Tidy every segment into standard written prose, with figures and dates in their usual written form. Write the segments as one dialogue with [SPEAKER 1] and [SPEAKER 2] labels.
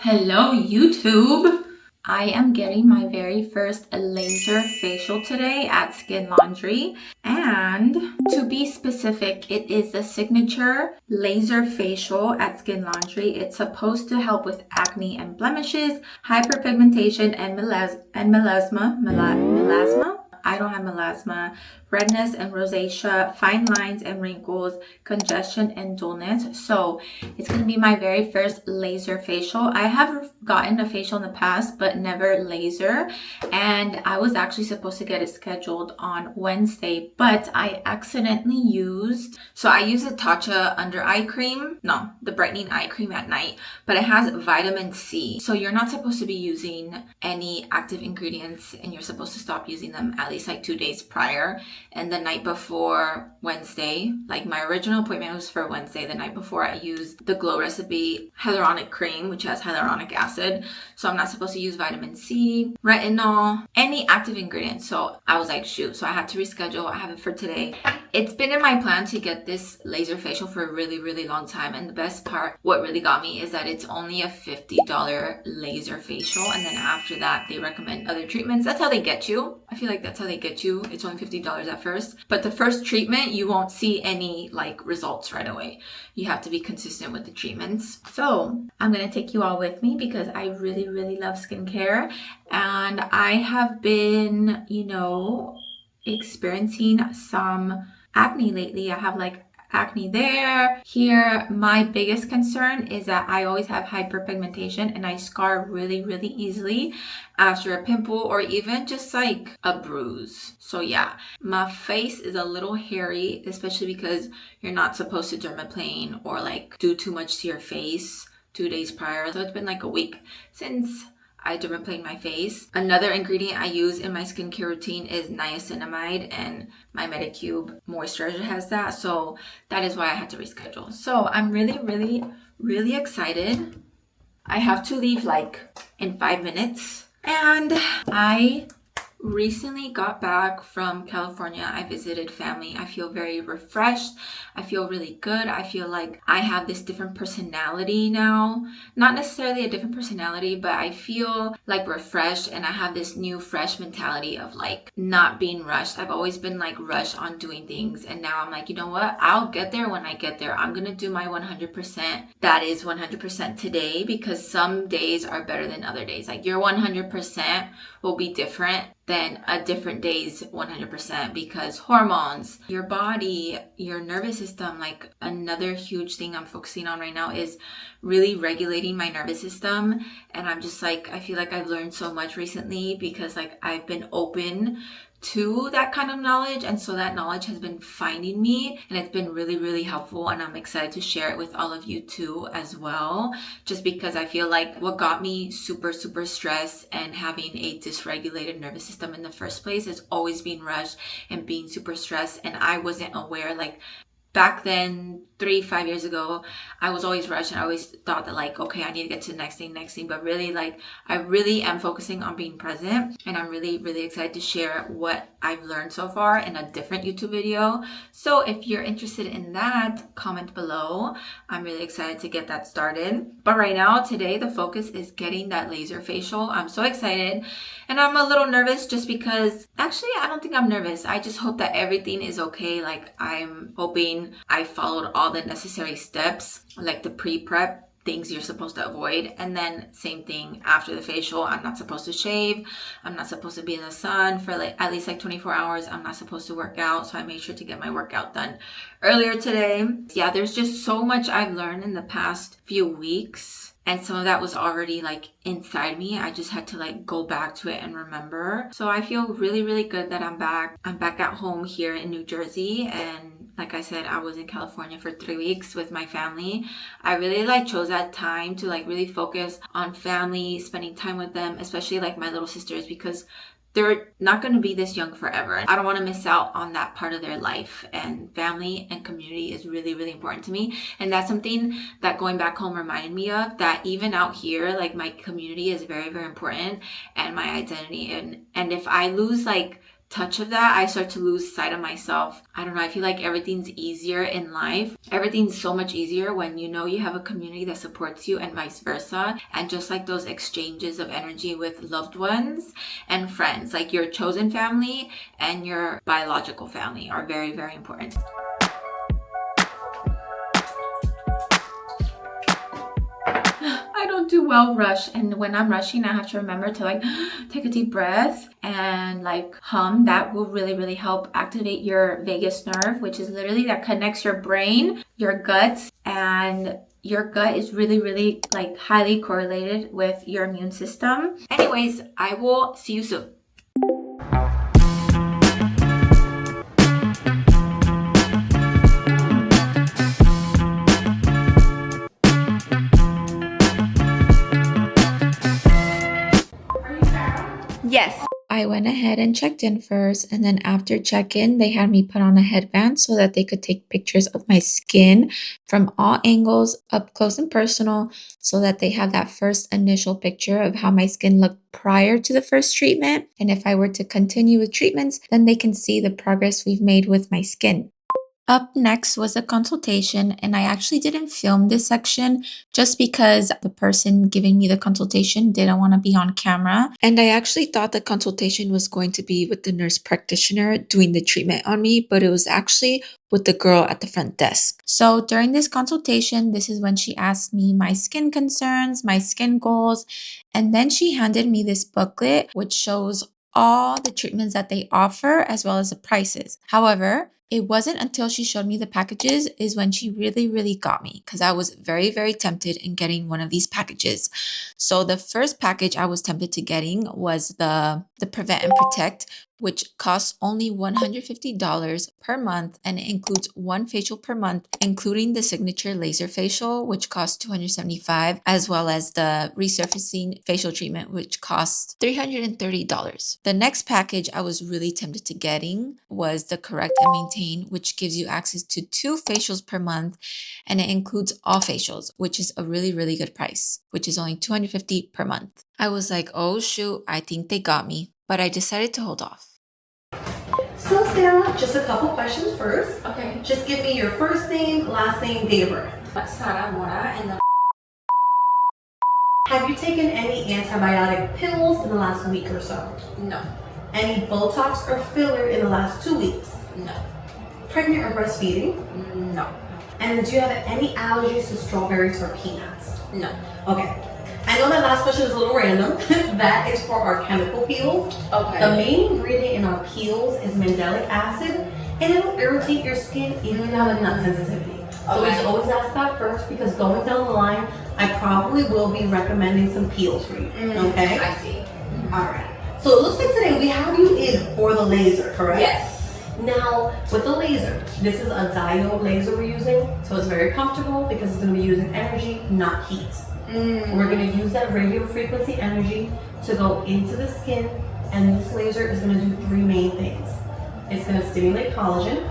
[SPEAKER 1] Hello YouTube! I am getting my very first laser facial today at Skin Laundry, and to be specific, it is the signature laser facial at Skin Laundry. It's supposed to help with acne and blemishes, hyperpigmentation and melasma. I don't have melasma, redness and rosacea, fine lines and wrinkles, congestion and dullness. So it's going to be my very first laser facial. I have gotten a facial in the past, but never laser. And I was actually supposed to get it scheduled on Wednesday, but I accidentally used, I use the Tatcha under eye cream, the brightening eye cream at night, but it has vitamin C. So you're not supposed to be using any active ingredients, and you're supposed to stop using them at least like 2 days prior. And the night before Wednesday, like my original appointment was for Wednesday, the night before I used the Glow Recipe hyaluronic cream, which has hyaluronic acid. So I'm not supposed to use vitamin C, retinol, any active ingredients. So I was like, shoot. So I had to reschedule. I have it for today. It's been in my plan to get this laser facial for a really, really long time. And the best part, what really got me, is that it's only a $50 laser facial. And then after that, they recommend other treatments. That's how they get you. I feel like that's how they get you. It's only $50 at first. But the first treatment, you won't see any like results right away. You have to be consistent with the treatments. So I'm going to take you all with me because I really, really love skincare. And I have been, experiencing some acne lately. I have like acne there, here. My biggest concern is that I always have hyperpigmentation and I scar really, really easily after a pimple or even just like a bruise. So yeah, my face is a little hairy, especially because you're not supposed to dermaplane or like do too much to your face 2 days prior. So it's been like a week since I dermaplane my face. Another ingredient I use in my skincare routine is niacinamide, and my Medicube moisturizer has that. So that is why I had to reschedule. So I'm really, really, really excited. I have to leave like in 5 minutes. And I recently got back from California. I visited family. I feel very refreshed. I feel really good. I feel like I have this different personality now. Not necessarily a different personality, but I feel like refreshed, and I have this new fresh mentality of like not being rushed. I've always been like rushed on doing things, and now I'm like, you know what? I'll get there when I get there. I'm gonna do my 100%. That is 100% today, because some days are better than other days. Like your 100% will be different than a different day's 100%, because hormones, your body, your nervous system. Like another huge thing I'm focusing on right now is really regulating my nervous system. And I'm just like, I feel like I've learned so much recently because like I've been open to that kind of knowledge, and so that knowledge has been finding me, and it's been really, really helpful, and I'm excited to share it with all of you too as well, just because I feel like what got me super, super stressed and having a dysregulated nervous system in the first place is always being rushed and being super stressed. And I wasn't aware, like back then, 3-5 years ago, I was always rushed, and I always thought that like, okay, I need to get to the next thing. But really, like, I really am focusing on being present, and I'm really, really excited to share what I've learned so far in a different YouTube video. So if you're interested in that, comment below. I'm really excited to get that started. But right now, today, the focus is getting that laser facial. I'm so excited, and I'm a little nervous just because, actually, I don't think I'm nervous. I just hope that everything is okay. Like, I'm hoping I followed all the necessary steps, like the pre-prep things you're supposed to avoid. And then same thing after the facial. I'm not supposed to shave. I'm not supposed to be in the sun for like at least like 24 hours. I'm not supposed to work out. So I made sure to get my workout done earlier today. Yeah, there's just so much I've learned in the past few weeks. And some of that was already like inside me. I just had to like go back to it and remember. So I feel really, really good that I'm back. I'm back at home here in New Jersey. And like I said, I was in California for 3 weeks with my family. I really like chose that time to like really focus on family, spending time with them, especially like my little sisters, because they're not going to be this young forever. I don't want to miss out on that part of their life, and family and community is really, really important to me. And that's something that going back home reminded me of, that even out here, like my community is very, very important, and my identity. And if I lose like touch of that, I start to lose sight of myself. I don't know. I feel like everything's easier in life. Everything's so much easier when you know you have a community that supports you and vice versa. And just like those exchanges of energy with loved ones and friends, like your chosen family and your biological family are very, very important. I don't do well rush, and when I'm rushing I have to remember to like take a deep breath and like hum. That will really, really help activate your vagus nerve, which is literally that connects your brain, your guts, and your gut is really, really like highly correlated with your immune system. Anyways, I will see you soon. Yes. I went ahead and checked in first, and then after check-in, they had me put on a headband so that they could take pictures of my skin from all angles, up close and personal, so that they have that first initial picture of how my skin looked prior to the first treatment. And if I were to continue with treatments, then they can see the progress we've made with my skin. Up next was a consultation, and I actually didn't film this section just because the person giving me the consultation didn't want to be on camera. And I actually thought the consultation was going to be with the nurse practitioner doing the treatment on me, but it was actually with the girl at the front desk. So during this consultation, this is when she asked me my skin concerns, my skin goals, and then she handed me this booklet which shows all the treatments that they offer as well as the prices. However, it wasn't until she showed me the packages is when she really, really got me, because I was very, very tempted in getting one of these packages. So the first package I was tempted to getting was the Prevent and Protect, which costs only $150 per month, and it includes one facial per month, including the signature laser facial, which costs $275, as well as the resurfacing facial treatment, which costs $330. The next package I was really tempted to getting was the Correct and Maintain, which gives you access to 2 facials per month, and it includes all facials, which is a really, really good price, which is only $250 per month. I was like, oh shoot, I think they got me, but I decided to hold off.
[SPEAKER 2] So Sarah, just a couple questions first.
[SPEAKER 1] Okay.
[SPEAKER 2] Just give me your first name, last name, date of birth.
[SPEAKER 1] Sara Mora and the...
[SPEAKER 2] Have you taken any antibiotic pills in the last week or so?
[SPEAKER 1] No.
[SPEAKER 2] Any Botox or filler in the last 2 weeks?
[SPEAKER 1] No.
[SPEAKER 2] Pregnant or breastfeeding?
[SPEAKER 1] No.
[SPEAKER 2] And do you have any allergies to strawberries or peanuts?
[SPEAKER 1] No.
[SPEAKER 2] Okay. I know that last question is a little random. That is for our chemical peels.
[SPEAKER 1] Okay.
[SPEAKER 2] The main ingredient in our peels is mandelic acid, and it will irritate your skin if you have a nut sensitivity. So we just always ask that first, because going down the line, I probably will be recommending some peels for you. Okay?
[SPEAKER 1] I see.
[SPEAKER 2] Alright. So it looks like today we have you in for the laser, correct?
[SPEAKER 1] Yes.
[SPEAKER 2] Now, with the laser, this is a diode laser we're using, so it's very comfortable because it's going to be using energy, not heat. We're going to use that radio frequency energy to go into the skin, and this laser is going to do 3 main things. It's going to stimulate collagen,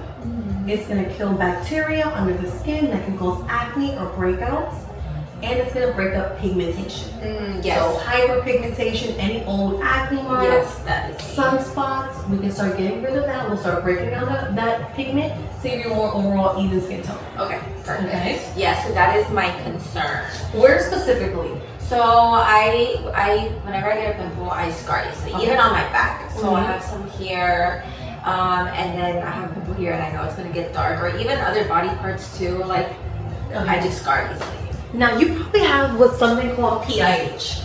[SPEAKER 2] it's going to kill bacteria under the skin that can cause acne or breakouts, and it's going to break up pigmentation.
[SPEAKER 1] Yes.
[SPEAKER 2] So hyperpigmentation, any old acne marks,
[SPEAKER 1] Yes, that is
[SPEAKER 2] sunspots, we can start getting rid of that. We'll start breaking down that pigment to give you more overall even skin tone.
[SPEAKER 1] Okay, perfect.
[SPEAKER 2] Okay.
[SPEAKER 1] Yes, so that is my concern.
[SPEAKER 2] Where specifically?
[SPEAKER 1] So I whenever I get a pimple, I scar easily, even on my back. So I have some here, and then I have a pimple here, and I know it's gonna get dark, or even other body parts too. Like I just scar easily.
[SPEAKER 2] Now you probably have what's something called PIH.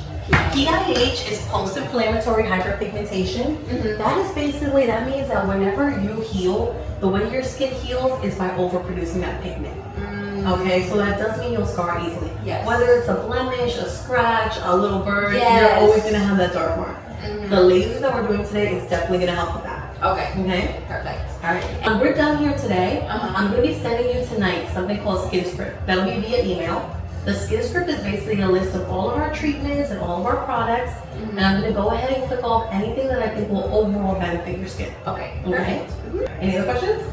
[SPEAKER 2] PIH is post-inflammatory hyperpigmentation. That is basically, that means that whenever you heal, the way your skin heals is by overproducing that pigment. Okay, so that does mean you'll scar easily.
[SPEAKER 1] Yes.
[SPEAKER 2] Whether it's a blemish, a scratch, a little burn,
[SPEAKER 1] Yes.
[SPEAKER 2] you're always gonna have that dark mark. The laser that we're doing today is definitely gonna help with that.
[SPEAKER 1] Okay.
[SPEAKER 2] Okay?
[SPEAKER 1] Perfect.
[SPEAKER 2] Alright. We're done here today. I'm gonna be sending you tonight something called Skin Script. That'll be via email. The Skin Script is basically a list of all of our treatments and all of our products. And I'm gonna go ahead and click off anything that I think will overall benefit your skin.
[SPEAKER 1] Okay.
[SPEAKER 2] Okay?
[SPEAKER 1] Perfect.
[SPEAKER 2] Any other questions?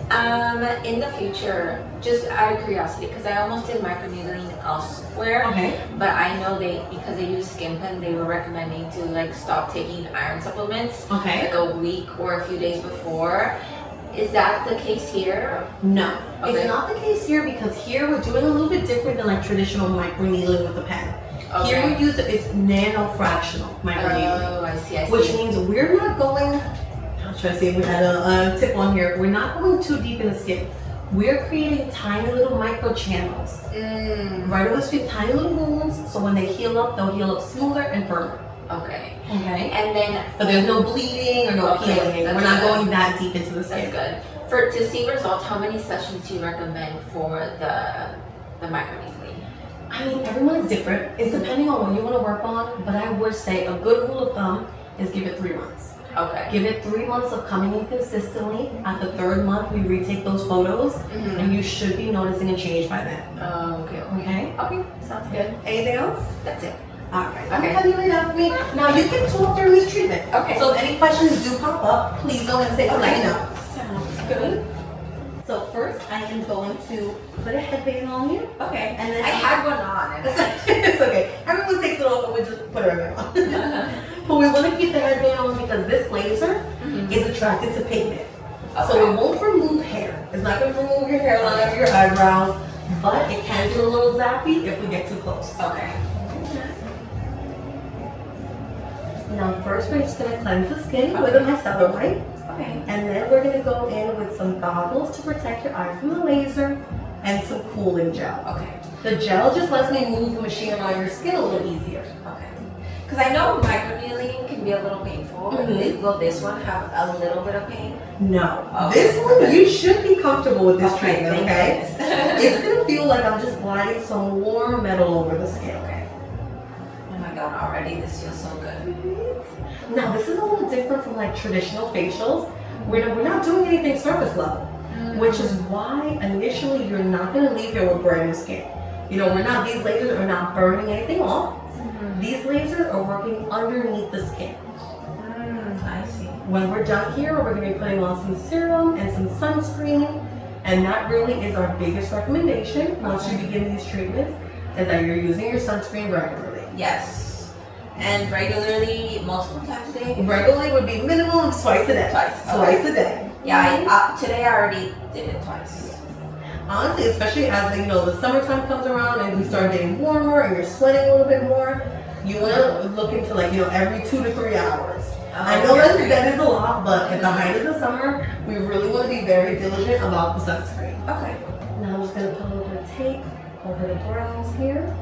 [SPEAKER 1] In the future, just out of curiosity, because I almost did microneedling elsewhere.
[SPEAKER 2] Okay.
[SPEAKER 1] But I know because they use skin pen, they were recommending to like stop taking iron supplements.
[SPEAKER 2] Okay.
[SPEAKER 1] Like a week or a few days before. Is that the case here?
[SPEAKER 2] No,
[SPEAKER 1] Okay.
[SPEAKER 2] it's not the case here because here we're doing a little bit different than like traditional microneedling with the pen.
[SPEAKER 1] Okay.
[SPEAKER 2] Here we use it's nano-fractional microneedling.
[SPEAKER 1] Oh, I see.
[SPEAKER 2] Which means we're not going, I'm trying to see if we had a tip on here. We're not going too deep in the skin. We're creating tiny little micro channels. Right over the skin, tiny little wounds. So when they heal up, they'll heal up smoother and firmer.
[SPEAKER 1] Okay.
[SPEAKER 2] Okay.
[SPEAKER 1] And then,
[SPEAKER 2] But there's no bleeding or no
[SPEAKER 1] Okay,
[SPEAKER 2] peeling.
[SPEAKER 1] that's
[SPEAKER 2] We're not
[SPEAKER 1] good.
[SPEAKER 2] going that deep into the skin.
[SPEAKER 1] that's good. To see results, how many sessions do you recommend for the microneedling?
[SPEAKER 2] I mean, everyone is different. It's depending on what you want to work on, but I would say a good rule of thumb is give it 3 months.
[SPEAKER 1] Okay.
[SPEAKER 2] Give it 3 months of coming in consistently. At the 3rd month, we retake those photos, and you should be noticing a change by then.
[SPEAKER 1] Okay.
[SPEAKER 2] Okay?
[SPEAKER 1] Okay. Sounds good.
[SPEAKER 2] Anything else?
[SPEAKER 1] That's it.
[SPEAKER 2] Alright,
[SPEAKER 1] Okay.
[SPEAKER 2] I'm gonna you lay down for me. Now you can talk during this treatment.
[SPEAKER 1] Okay.
[SPEAKER 2] So if any questions do pop up, please don't hesitate to let me know.
[SPEAKER 1] Sounds good.
[SPEAKER 2] So first, I am going to put a headband on you.
[SPEAKER 1] Okay.
[SPEAKER 2] And then
[SPEAKER 1] I had one on. And
[SPEAKER 2] It's okay. Everyone takes it off, but we just put it on. But we want to keep the headband on because this laser is attracted to pigment. So it won't remove hair. It's not going to remove your hairline or your eyebrows, but it can do a little zappy if we get too close.
[SPEAKER 1] Okay.
[SPEAKER 2] Now first we're just going to cleanse the skin with a micellar wipe.
[SPEAKER 1] Okay.
[SPEAKER 2] And then we're going to go in with some goggles to protect your eye from the laser and some cooling gel.
[SPEAKER 1] Okay.
[SPEAKER 2] The gel just lets me move the machine around your skin a little easier.
[SPEAKER 1] Okay. Because I know microneedling can be a little painful. Will this one have a little bit of pain?
[SPEAKER 2] No.
[SPEAKER 1] Okay.
[SPEAKER 2] This one, you should be comfortable with this
[SPEAKER 1] Okay,
[SPEAKER 2] treatment,
[SPEAKER 1] thank
[SPEAKER 2] okay?
[SPEAKER 1] goodness.
[SPEAKER 2] It's going to feel like I'm just gliding some warm metal over the skin.
[SPEAKER 1] Okay. Oh my god, already this feels so good.
[SPEAKER 2] Now, this is a little different from like traditional facials. We're not doing anything surface level, which is why initially you're not going to leave here with brand new skin. You know, these lasers are not burning anything off. These lasers are working underneath the skin.
[SPEAKER 1] I see.
[SPEAKER 2] When we're done here, we're going to be putting on some serum and some sunscreen. And that really is our biggest recommendation once you begin these treatments, is that you're using your sunscreen regularly.
[SPEAKER 1] Yes. And regularly, multiple times a day?
[SPEAKER 2] Regularly would be minimum twice a day.
[SPEAKER 1] Twice
[SPEAKER 2] a day.
[SPEAKER 1] Yeah, today I already did it twice.
[SPEAKER 2] Honestly, especially as the summertime comes around and we start getting warmer and you're sweating a little bit more, you want to look into every 2 to 3 hours. I know that is a lot, but at the height of the summer, we really want to be very diligent about the sunscreen.
[SPEAKER 1] Okay.
[SPEAKER 2] Now I'm just going to put a little bit of tape over the brows here.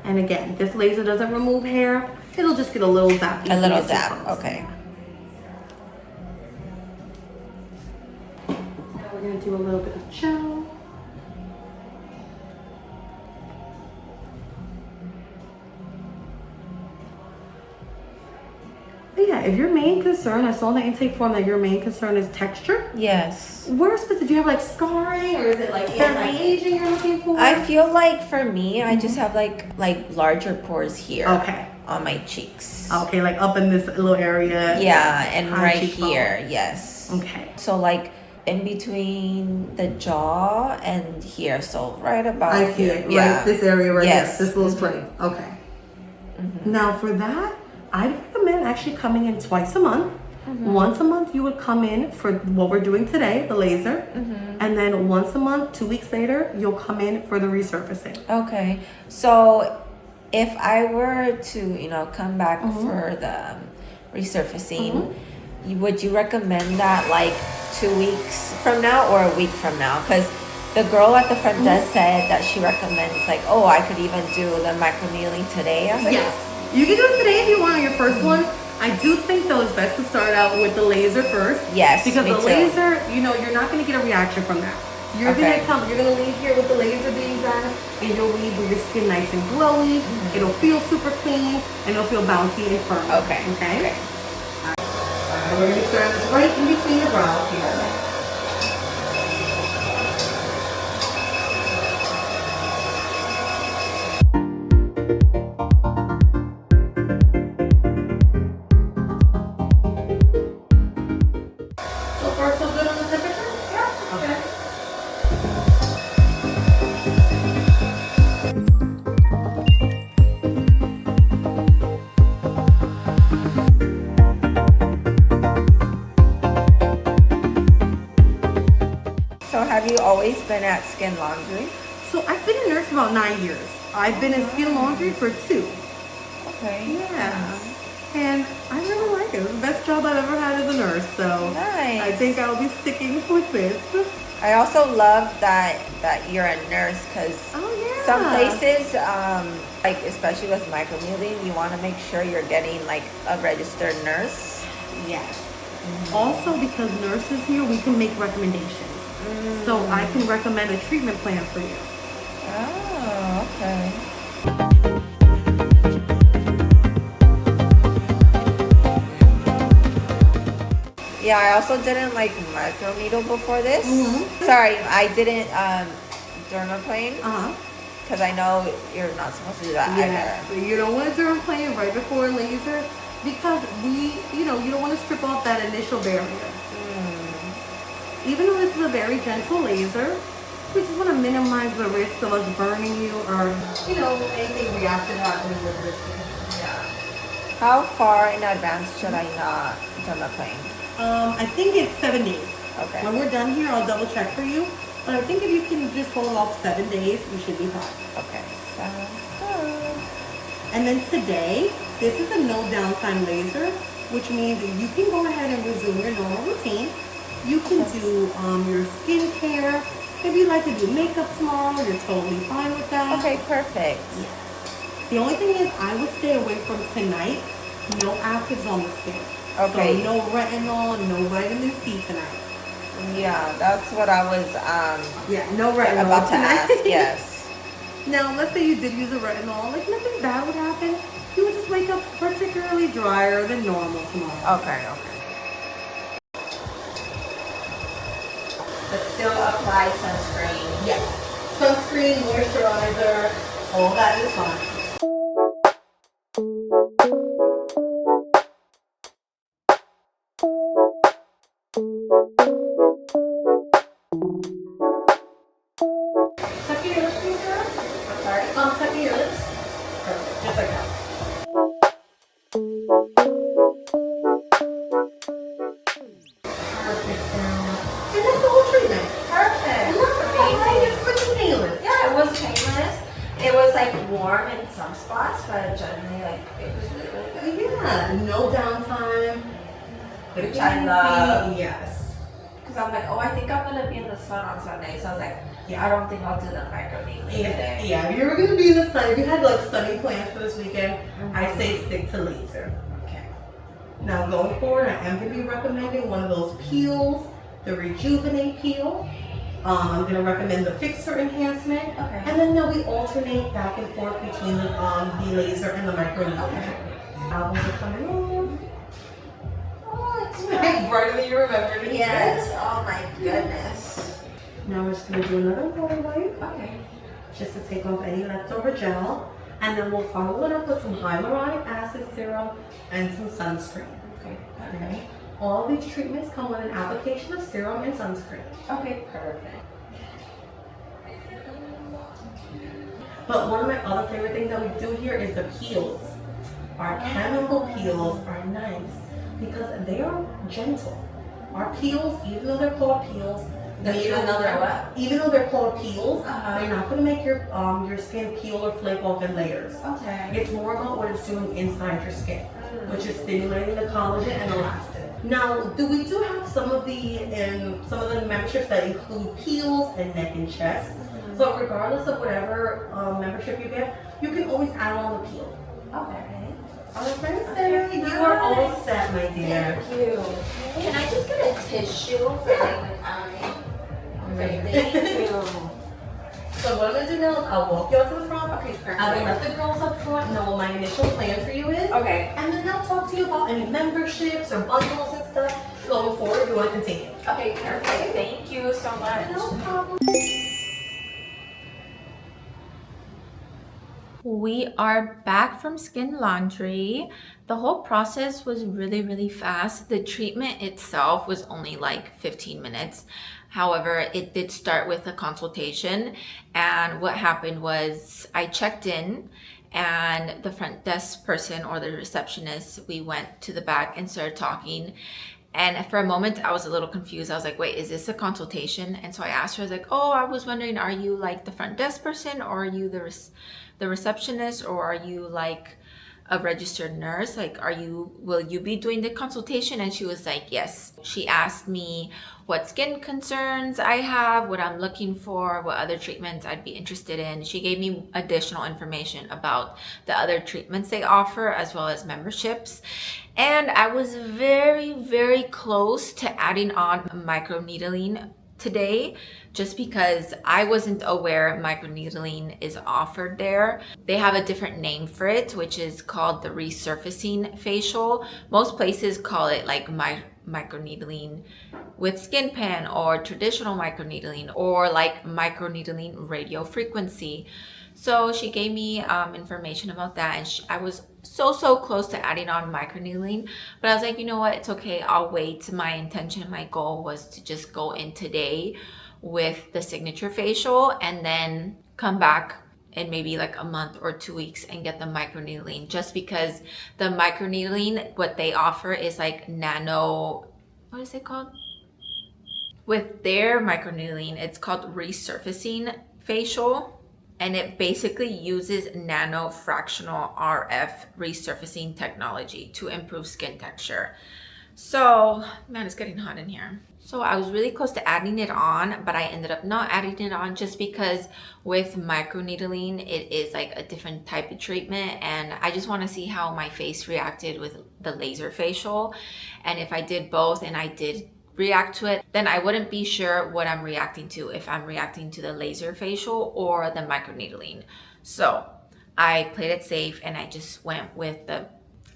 [SPEAKER 2] And again, this laser doesn't remove hair. It'll just get a little zap.
[SPEAKER 1] A little zap, okay.
[SPEAKER 2] Now we're going to do a little bit of gel. But yeah, if your main concern, I saw in the intake form that your main concern is texture.
[SPEAKER 1] Yes.
[SPEAKER 2] Where specifically, do you have like scarring or is it like anti-aging you're looking for?
[SPEAKER 1] I feel like for me, I just have like larger pores here.
[SPEAKER 2] Okay.
[SPEAKER 1] On my cheeks.
[SPEAKER 2] Okay, like up in this little area.
[SPEAKER 1] Yeah, and
[SPEAKER 2] high
[SPEAKER 1] right
[SPEAKER 2] cheekbone.
[SPEAKER 1] here, yes.
[SPEAKER 2] Okay.
[SPEAKER 1] So like in between the jaw and here, so right about
[SPEAKER 2] I see
[SPEAKER 1] here.
[SPEAKER 2] it.
[SPEAKER 1] Yeah.
[SPEAKER 2] Right, this area right
[SPEAKER 1] Yes.
[SPEAKER 2] here. This little spray. Okay. Now for that, I recommend actually coming in twice a month. Once a month you would come in for what we're doing today, the laser. And then once a month, 2 weeks later, you'll come in for the resurfacing.
[SPEAKER 1] Okay. So if I were to, come back for the resurfacing, would you recommend that like 2 weeks from now or a week from now? Because the girl at the front desk said that she recommends like, oh, I could even do the microneedling today. I was like,
[SPEAKER 2] Yes. You can do it today if you want on your first one. I do think though it's best to start out with the laser first.
[SPEAKER 1] Yes,
[SPEAKER 2] Because
[SPEAKER 1] me
[SPEAKER 2] the
[SPEAKER 1] too.
[SPEAKER 2] laser, you're not going to get a reaction from that. You're
[SPEAKER 1] Okay.
[SPEAKER 2] you're gonna leave here with the laser being done, and you'll leave with your skin nice and glowy. It'll feel super clean, and it'll feel bouncy and firm.
[SPEAKER 1] Okay.
[SPEAKER 2] Okay. Alright, we're gonna start this right in between your brows here. So far, so good on the temperature?
[SPEAKER 1] Yeah,
[SPEAKER 3] always been at Skin Laundry?
[SPEAKER 2] So I've been a nurse about 9 years. I've been in Skin Laundry for 2.
[SPEAKER 3] Okay.
[SPEAKER 2] Yeah. And I really like it. It's the best job I've ever had as a nurse. So
[SPEAKER 3] Nice.
[SPEAKER 2] I think I'll be sticking with this.
[SPEAKER 3] I also love that you're a nurse, because some places, like especially with microneedling, you want to make sure you're getting like a registered nurse.
[SPEAKER 2] Yes. Also, because nurses here, we can make recommendations. So I can recommend a treatment plan for you.
[SPEAKER 3] Oh, okay. Yeah, I also didn't like microneedle before this. Sorry, I didn't dermaplane. Because I know you're not supposed to do that either.
[SPEAKER 2] You don't want to dermaplane right before laser, because you don't want to strip off that initial barrier. Even though this is a very gentle laser, we just want to minimize the risk of us burning you or, anything reactive happening with this. Yeah.
[SPEAKER 3] How far in advance should I not dermaplane?
[SPEAKER 2] I think it's 7 days.
[SPEAKER 3] Okay.
[SPEAKER 2] When we're done here, I'll double check for you. But I think if you can just hold off 7 days, you should be fine.
[SPEAKER 3] Okay. Sounds good.
[SPEAKER 2] And then today, this is a no downtime laser, which means that you can go ahead and resume your normal routine. You can do your skincare. If you like to do makeup tomorrow, you're totally fine with that.
[SPEAKER 3] Okay, perfect.
[SPEAKER 2] Yes. The only thing is, I would stay away from tonight. No actives on the skin.
[SPEAKER 3] Okay.
[SPEAKER 2] So no retinol, no vitamin C tonight.
[SPEAKER 3] Yeah, that's what I was
[SPEAKER 2] no retinol
[SPEAKER 3] about to
[SPEAKER 2] tonight.
[SPEAKER 3] ask. Yes.
[SPEAKER 2] Now, let's say you did use a retinol, like nothing bad would happen. You would just wake up particularly drier than normal tomorrow.
[SPEAKER 3] Okay. But still apply sunscreen.
[SPEAKER 2] Yes. Sunscreen, moisturizer, all that is fine. Tuck your lips, please, girl.
[SPEAKER 3] I'm sorry?
[SPEAKER 2] Tuck your lips. Perfect. Just like that. Perfect sound. And that's the whole treatment.
[SPEAKER 3] Perfect.
[SPEAKER 2] Amazing. It's pretty painless.
[SPEAKER 3] Yeah, it was painless. It was like warm in some spots, but generally like it was really good.
[SPEAKER 2] Yeah, no downtime.
[SPEAKER 3] Which I love.
[SPEAKER 2] Yes.
[SPEAKER 3] Because I'm like, I think I'm gonna be in the sun on Sunday. So I was like, I don't think I'll do the microneedling today.
[SPEAKER 2] Yeah, if you were gonna be in the sun, if you had like sunny plans for this weekend, I say stick to laser.
[SPEAKER 3] Okay.
[SPEAKER 2] Now going forward, I am gonna be recommending one of those peels, the Rejuvenate peel. I'm gonna recommend the Fixer Enhancement.
[SPEAKER 3] Okay.
[SPEAKER 2] And then we alternate back and forth between the laser and the microneedling. Albums are coming on.
[SPEAKER 3] Oh, it's
[SPEAKER 2] Brighter than you remembered it.
[SPEAKER 3] Yes. Oh my goodness.
[SPEAKER 2] Now we're just going to do another water wipe.
[SPEAKER 3] Okay.
[SPEAKER 2] Just to take off any leftover gel. And then we'll follow it up with some hyaluronic acid serum and some sunscreen. Okay. All of these treatments come with an application of serum and sunscreen.
[SPEAKER 3] Okay, perfect.
[SPEAKER 2] But one of my other favorite things that we do here is the peels. Our chemical peels are nice because they are gentle. Our peels, even though they're called peels,
[SPEAKER 3] Even
[SPEAKER 2] though they're called peels,
[SPEAKER 3] Uh-huh.
[SPEAKER 2] they're not going to make your skin peel or flake off in layers.
[SPEAKER 3] Okay.
[SPEAKER 2] It's more about what it's doing inside your skin, which is stimulating the collagen and elastin. Now, we do have some of the memberships that include peels and neck and chest. But regardless of whatever membership you get, you can always add on the peel.
[SPEAKER 3] Okay.
[SPEAKER 2] Okay. You are all set, my dear.
[SPEAKER 3] Thank you. Can I just get a tissue for like Thank you.
[SPEAKER 2] So what I'm going to do now is I'll walk you out to the front.
[SPEAKER 3] Okay, perfect.
[SPEAKER 2] I will let the girls up front know what my initial plan for you is.
[SPEAKER 3] Okay.
[SPEAKER 2] And then they'll talk to you about any memberships or bundles and stuff going forward if you want to continue.
[SPEAKER 3] Okay, perfect. Thank you so much.
[SPEAKER 2] No problem.
[SPEAKER 1] We are back from Skin Laundry. The whole process was really, really fast. The treatment itself was only like 15 minutes. However, it did start with a consultation. And what happened was I checked in and the front desk person or the receptionist, we went to the back and started talking. And for a moment, I was a little confused. I was like, wait, is this a consultation? And so I asked her, I was like, oh, I was wondering, are you like the front desk person, or are you the receptionist, or are you like a registered nurse? Like, will you be doing the consultation? And she was like, yes. She asked me what skin concerns I have, what I'm looking for, what other treatments I'd be interested in. She gave me additional information about the other treatments they offer, as well as memberships. And I was very, very close to adding on microneedling today, just because I wasn't aware microneedling is offered there. They have a different name for it, which is called the resurfacing facial. Most places call it like microneedling with skin pen, or traditional microneedling, or like microneedling radio frequency. So she gave me information about that, and I was so close to adding on microneedling, but I was like, you know what, it's okay, I'll wait. My intention, my goal was to just go in today with the signature facial and then come back in maybe like a month or 2 weeks and get the microneedling, just because the microneedling, what they offer is like nano, what is it called? With their microneedling, it's called resurfacing facial. And it basically uses nano fractional RF resurfacing technology to improve skin texture. So, man, it's getting hot in here. So I was really close to adding it on, but I ended up not adding it on, just because with microneedling, it is like a different type of treatment. And I just want to see how my face reacted with the laser facial. And if I did both and I did react to it, then I wouldn't be sure what I'm reacting to, if I'm reacting to the laser facial or the microneedling. So I played it safe and I just went with the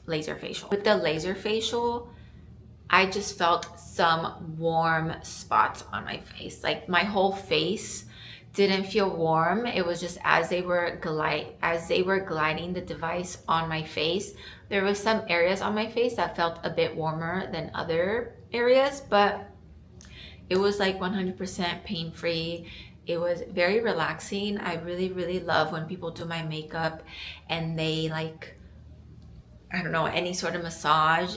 [SPEAKER 1] laser facial. With the laser facial, I just felt some warm spots on my face. Like my whole face didn't feel warm. It was just as they were gliding the device on my face, there was some areas on my face that felt a bit warmer than other areas, but it was like 100% pain-free. It was very relaxing. I really love when people do my makeup and they like, I don't know, any sort of massage.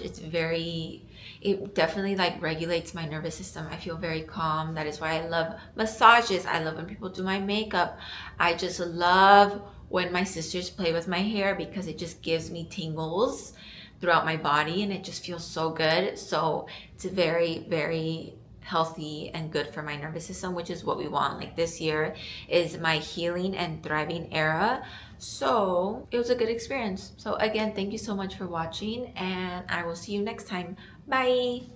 [SPEAKER 1] It definitely like regulates my nervous system. I feel very calm. That is why I love massages. I love when people do my makeup. I just love when my sisters play with my hair, because it just gives me tingles throughout my body and it just feels so good. So it's very healthy and good for my nervous system, which is what we want. Like this year is my healing and thriving era. So it was a good experience. So again, thank you so much for watching, and I will see you next time. Bye.